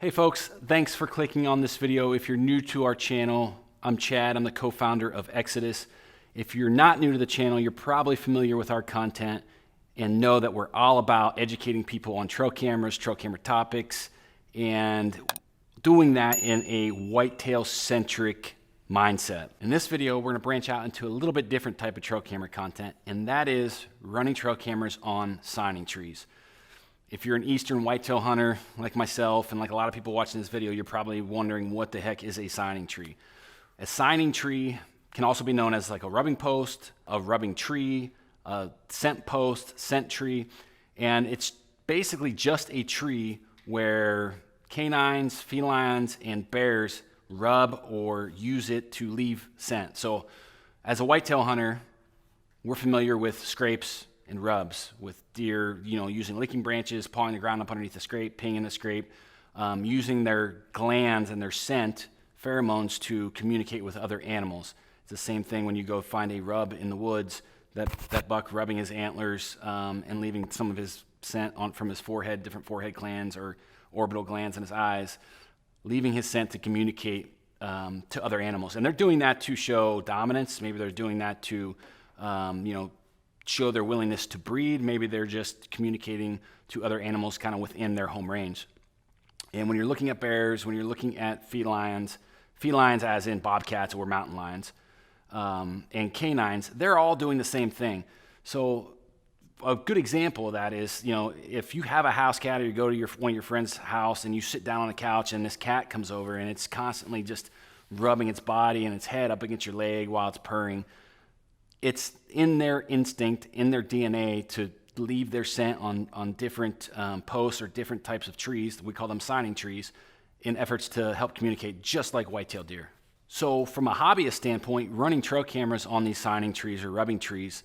Hey folks, thanks for clicking on this video. If you're new to our channel, I'm Chad, I'm the co-founder of Exodus. If you're not new to the channel, you're probably familiar with our content and know that we're all about educating people on trail cameras, trail camera topics, and doing that in a whitetail centric mindset. In this video, we're gonna branch out into a little bit different type of trail camera content, and that is running trail cameras on signing trees. If you're an eastern whitetail hunter like myself and like a lot of people watching this video, you're probably wondering what the heck is a signing tree. A signing tree can also be known as like a rubbing post, a rubbing tree, a scent post, scent tree, and it's basically just a tree where canines, felines, and bears rub or use it to leave scent. So as a whitetail hunter, we're familiar with scrapes and rubs with deer, using licking branches, pawing the ground up underneath the scrape, pinging the scrape, using their glands and their scent, pheromones, to communicate with other animals. It's the same thing when you go find a rub in the woods, that buck rubbing his antlers and leaving some of his scent from his forehead, different forehead glands or orbital glands in his eyes, leaving his scent to communicate to other animals. And they're doing that to show dominance. Maybe they're doing that to, show their willingness to breed. Maybe they're just communicating to other animals kind of within their home range. And when you're looking at bears, when you're looking at felines as in bobcats or mountain lions, and canines, they're all doing the same thing. So a good example of that is, if you have a house cat or you go to one of your friend's house and you sit down on a couch and this cat comes over and it's constantly just rubbing its body and its head up against your leg while it's purring, it's in their instinct, in their DNA, to leave their scent on different posts or different types of trees. We call them signing trees, in efforts to help communicate, just like whitetail deer. So from a hobbyist standpoint, running trail cameras on these signing trees or rubbing trees,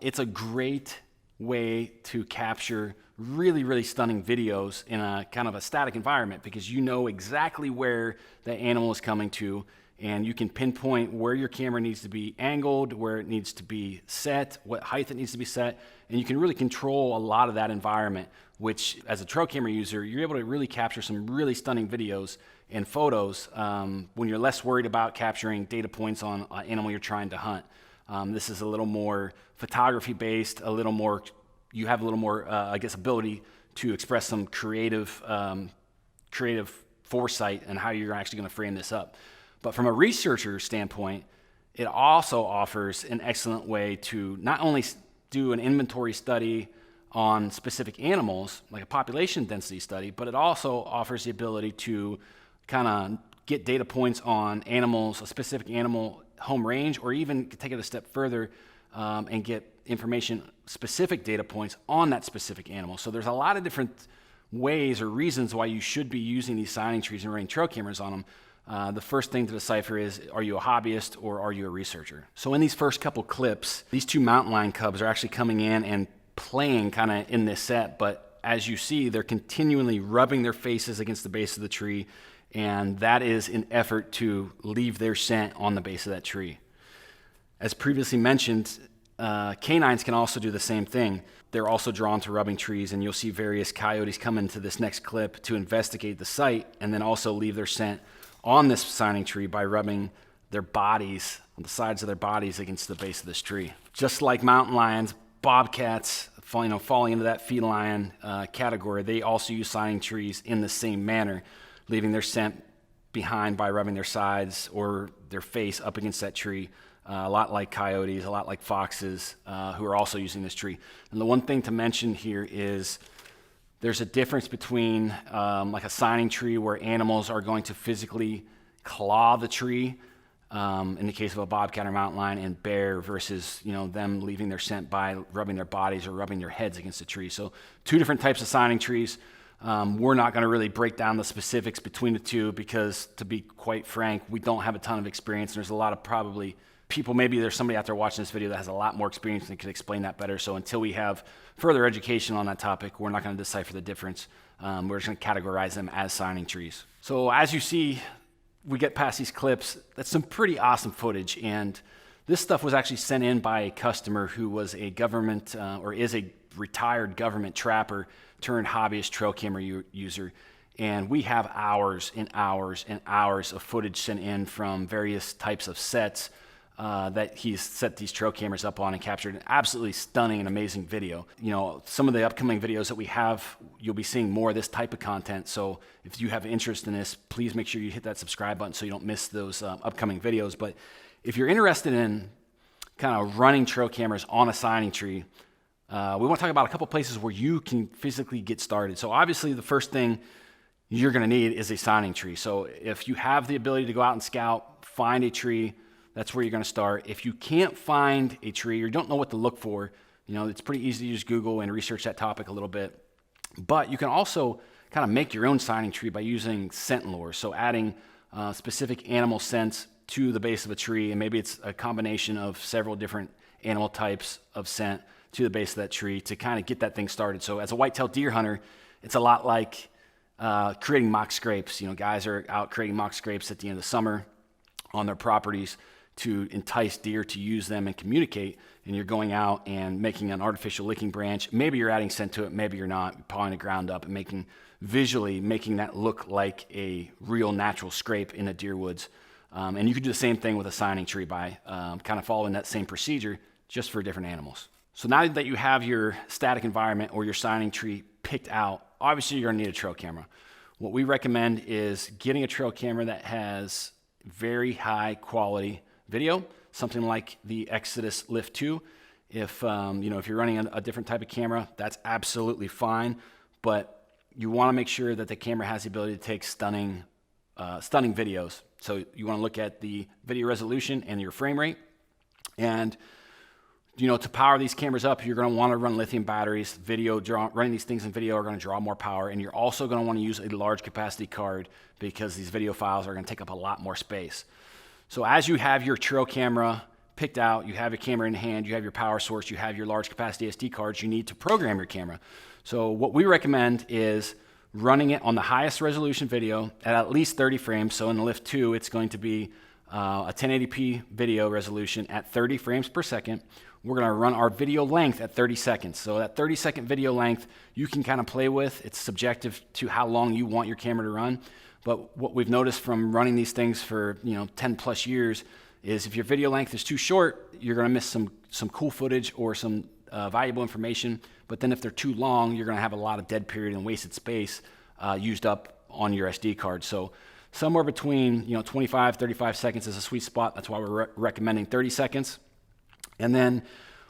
it's a great way to capture really, really stunning videos in a kind of a static environment, because you know exactly where the animal is coming to, and you can pinpoint where your camera needs to be angled, where it needs to be set, what height it needs to be set, and you can really control a lot of that environment, which as a trail camera user, you're able to really capture some really stunning videos and photos when you're less worried about capturing data points on an animal you're trying to hunt. This is a little more photography based, you have a little more, ability to express some creative foresight and how you're actually gonna frame this up. But from a researcher standpoint, it also offers an excellent way to not only do an inventory study on specific animals, like a population density study, but it also offers the ability to kind of get data points on animals, a specific animal home range, or even take it a step further and get information, specific data points on that specific animal. So there's a lot of different ways or reasons why you should be using these signing trees and running trail cameras on them. The first thing to decipher is, are you a hobbyist or are you a researcher? So in these first couple clips, these two mountain lion cubs are actually coming in and playing kind of in this set, but as you see, they're continually rubbing their faces against the base of the tree, and that is an effort to leave their scent on the base of that tree. As previously mentioned, canines can also do the same thing. They're also drawn to rubbing trees, and you'll see various coyotes come into this next clip to investigate the site and then also leave their scent on this signing tree by rubbing their bodies, on the sides of their bodies, against the base of this tree. Just like mountain lions, bobcats, falling into that feline category, they also use signing trees in the same manner, leaving their scent behind by rubbing their sides or their face up against that tree. A lot like coyotes, a lot like foxes, who are also using this tree. And the one thing to mention here is there's a difference between like a signing tree where animals are going to physically claw the tree, in the case of a bobcat or mountain lion, and bear versus them leaving their scent by rubbing their bodies or rubbing their heads against the tree. So two different types of signing trees. We're not going to really break down the specifics between the two because, to be quite frank, we don't have a ton of experience. And there's a lot of probably people, maybe there's somebody out there watching this video that has a lot more experience and could explain that better. So until we have further education on that topic, we're not going to decipher the difference. We're just going to categorize them as signing trees. So as you see, we get past these clips. That's some pretty awesome footage. And this stuff was actually sent in by a customer who was a government or is a retired government trapper turned hobbyist trail camera user. And we have hours and hours and hours of footage sent in from various types of sets that he's set these trail cameras up on and captured an absolutely stunning and amazing video. You know, some of the upcoming videos that we have, you'll be seeing more of this type of content. So if you have interest in this, please make sure you hit that subscribe button so you don't miss those upcoming videos. But if you're interested in kind of running trail cameras on a signing tree, we want to talk about a couple places where you can physically get started. So obviously the first thing you're going to need is a signing tree. So if you have the ability to go out and scout, find a tree, that's where you're going to start. If you can't find a tree or don't know what to look for, you know, it's pretty easy to use Google and research that topic a little bit. But you can also kind of make your own signing tree by using scent lure. So adding specific animal scents to the base of a tree, and maybe it's a combination of several different animal types of scent to the base of that tree to kind of get that thing started. So as a whitetail deer hunter, it's a lot like creating mock scrapes. You know, guys are out creating mock scrapes at the end of the summer on their properties to entice deer to use them and communicate, and you're going out and making an artificial licking branch. Maybe you're adding scent to it, maybe you're not. You're pawing the ground up and visually making that look like a real natural scrape in the deer woods. And you could do the same thing with a signing tree by kind of following that same procedure, just for different animals. So now that you have your static environment or your signing tree picked out, obviously you're gonna need a trail camera. What we recommend is getting a trail camera that has very high quality video, something like the Exodus Lift 2. If if you're running a different type of camera, that's absolutely fine, but you want to make sure that the camera has the ability to take stunning videos. So you want to look at the video resolution and your frame rate. And to power these cameras up, you're going to want to run lithium batteries. Running these things in video are going to draw more power, and you're also going to want to use a large capacity card because these video files are going to take up a lot more space. So as you have your trail camera picked out, you have your camera in hand, you have your power source, you have your large capacity SD cards, you need to program your camera. So what we recommend is running it on the highest resolution video at least 30 frames. So in the Lift 2, it's going to be a 1080p video resolution at 30 frames per second. We're going to run our video length at 30 seconds. So that 30-second video length you can kind of play with. It's subjective to how long you want your camera to run. But what we've noticed from running these things for 10 plus years is if your video length is too short, you're going to miss some cool footage or some valuable information. But then if they're too long, you're going to have a lot of dead period and wasted space used up on your SD card. So somewhere between 25, 35 seconds is a sweet spot. That's why we're recommending 30 seconds. And then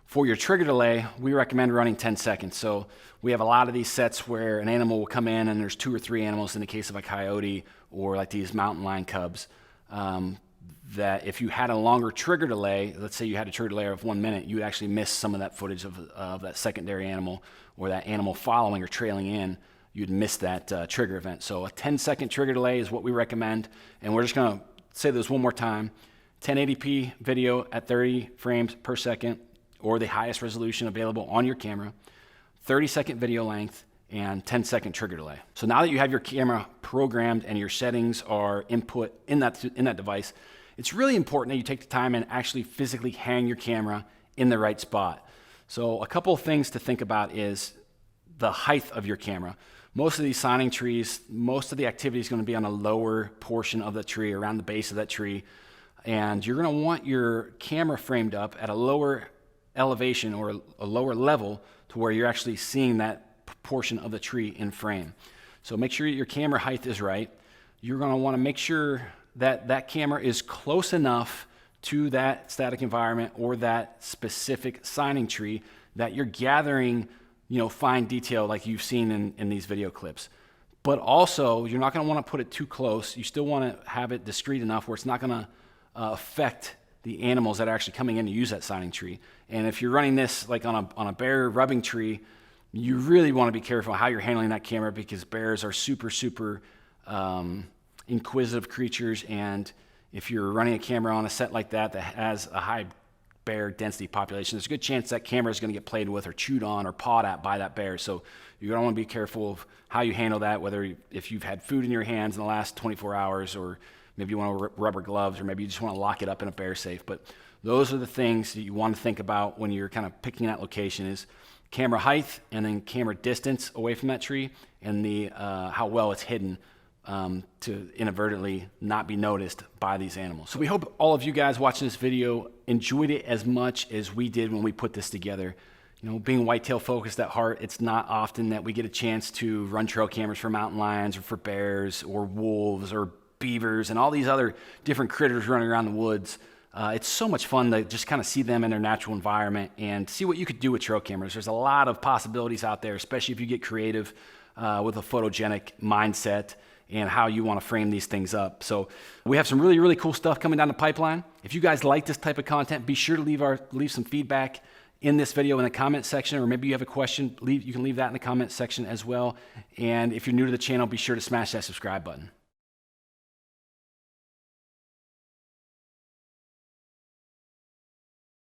for your trigger delay, we recommend running 10 seconds. So we have a lot of these sets where an animal will come in and there's 2 or 3 animals in the case of a coyote or like these mountain lion cubs, that if you had a longer trigger delay, let's say you had a trigger delay of 1 minute, you would actually miss some of that footage of that secondary animal or that animal following or trailing in. You'd miss that trigger event. So a 10-second trigger delay is what we recommend. And we're just going to say this one more time. 1080p video at 30 frames per second or the highest resolution available on your camera, 30-second video length, and 10-second trigger delay. So now that you have your camera programmed and your settings are input in that device, it's really important that you take the time and actually physically hang your camera in the right spot. So a couple of things to think about is the height of your camera. Most of these signing trees, most of the activity is going to be on a lower portion of the tree, around the base of that tree. And you're going to want your camera framed up at a lower elevation or a lower level to where you're actually seeing that portion of the tree in frame. So make sure your camera height is right. You're going to want to make sure that that camera is close enough to that static environment or that specific signing tree that you're gathering fine detail like you've seen in these video clips. But also, you're not going to want to put it too close. You still want to have it discreet enough where it's not going to affect the animals that are actually coming in to use that signing tree. And if you're running this like on a bear rubbing tree, you really want to be careful how you're handling that camera because bears are super, super inquisitive creatures. And if you're running a camera on a set like that has a high bear density population, there's a good chance that camera is going to get played with or chewed on or pawed at by that bear. So you're going to want to be careful of how you handle that, whether if you've had food in your hands in the last 24 hours or maybe you want to rubber gloves, or maybe you just want to lock it up in a bear safe. But those are the things that you want to think about when you're kind of picking that location is camera height and then camera distance away from that tree, and the how well it's hidden to inadvertently not be noticed by these animals. So we hope all of you guys watching this video enjoyed it as much as we did when we put this together. You know, being whitetail focused at heart, it's not often that we get a chance to run trail cameras for mountain lions or for bears or wolves or beavers and all these other different critters running around the woods. It's so much fun to just kind of see them in their natural environment and see what you could do with trail cameras. There's a lot of possibilities out there, especially if you get creative with a photogenic mindset and how you want to frame these things up. So we have some really, really cool stuff coming down the pipeline. If you guys like this type of content, be sure to leave some feedback in this video in the comment section, or maybe you have a question, you can leave that in the comment section as well. And if you're new to the channel, be sure to smash that subscribe button.